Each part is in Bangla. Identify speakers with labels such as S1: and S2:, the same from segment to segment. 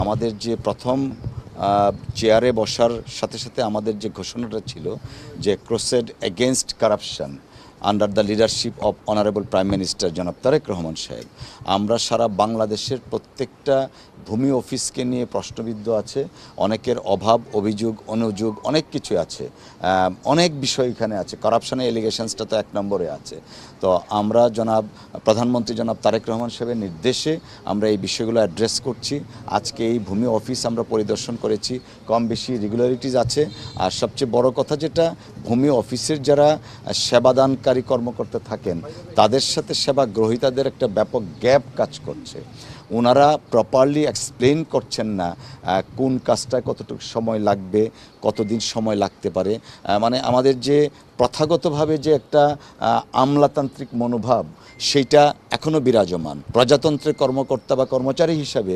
S1: আমাদের যে প্রথম চেয়ারে বসার সাথে সাথে আমাদের যে ঘোষণাটা ছিল যে crusade against corruption under the leadership of honourable prime minister জনাব তারেক রহমান সাহেব, আমরা সারা বাংলাদেশের প্রত্যেকটা ভূমি অফিসকে নিয়ে প্রশ্নবিদ্ধ আছে। অনেকের অভাব, অভিযোগ, অনুযোগ অনেক কিছু আছে, অনেক বিষয় এখানে আছে। কারাপশনের এলিগেশনসটা তো এক নম্বরে আছে। তো আমরা প্রধানমন্ত্রী জনাব তারেক রহমান সাহেবের নির্দেশে আমরা এই বিষয়গুলো অ্যাড্রেস করছি। আজকে এই ভূমি অফিস আমরা পরিদর্শন করেছি, কম বেশি রেগুলারিটিস আছে। আর সবচেয়ে বড় কথা যেটা, ভূমি অফিসের যারা সেবাদানকারী কর্মকর্তা থাকেন তাদের সাথে সেবা গ্রহীতাদের একটা ব্যাপক গ্যাপ কাজ করছে। ওনারা প্রপারলি এক্সপ্লেন করছেন না কোন কাজটা কতটুকু সময় লাগবে, কতদিন সময় লাগতে পারে। মানে আমাদের যে প্রথাগতভাবে যে একটা আমলাতান্ত্রিক মনোভাব সেইটা এখনও বিরাজমান। প্রজাতন্ত্রের কর্মকর্তা বা কর্মচারী হিসাবে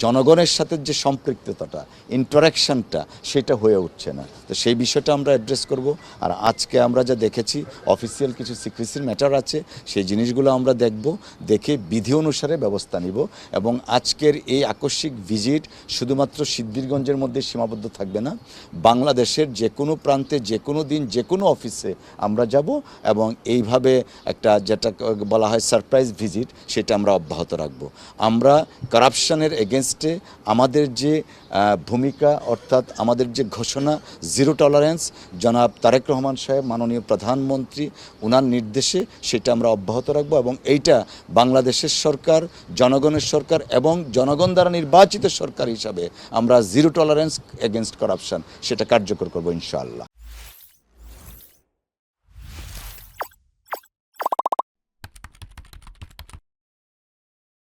S1: জনগণের সাথে যে সম্পৃক্ততাটা, ইন্টারাকশানটা, সেটা হয়ে উঠছে না। তো সেই বিষয়টা আমরা অ্যাড্রেস করব। আর আজকে আমরা যা দেখেছি, অফিসিয়াল কিছু সিক্রেসির ম্যাটার আছে, সেই জিনিসগুলো আমরা দেখব, দেখে বিধি অনুসারে ব্যবস্থা নিব। এবং আজকের এই আকস্মিক ভিজিট শুধুমাত্র সিদ্ধিরগঞ্জের মধ্যে সীমাবদ্ধ থাকবে না, বাংলাদেশের যে কোনো প্রান্তে, যে কোনো দিন, যে কোনো অফিসে আমরা যাব এবং এইভাবে একটা যেটা বলা হয় সারপ্রাইজ ভিজিট, সেটা আমরা অব্যাহত রাখব। আমরা কারাপশনের এগেনস্টে আমাদের যে ভূমিকা, অর্থাৎ আমাদের যে ঘোষণা জিরো টলারেন্স, জনাব তারেক রহমান সাহেব মাননীয় প্রধানমন্ত্রী ওনার নির্দেশে, সেটা আমরা অব্যাহত রাখব। এবং এইটা বাংলাদেশের সরকার, জনগণের সরকার এবং জনগণ দ্বারা নির্বাচিত সরকার হিসাবে আমরা জিরো টলারেন্স এগেনস্ট কারাপশন সেটা কার্যকর করব ইনশাআল্লাহ।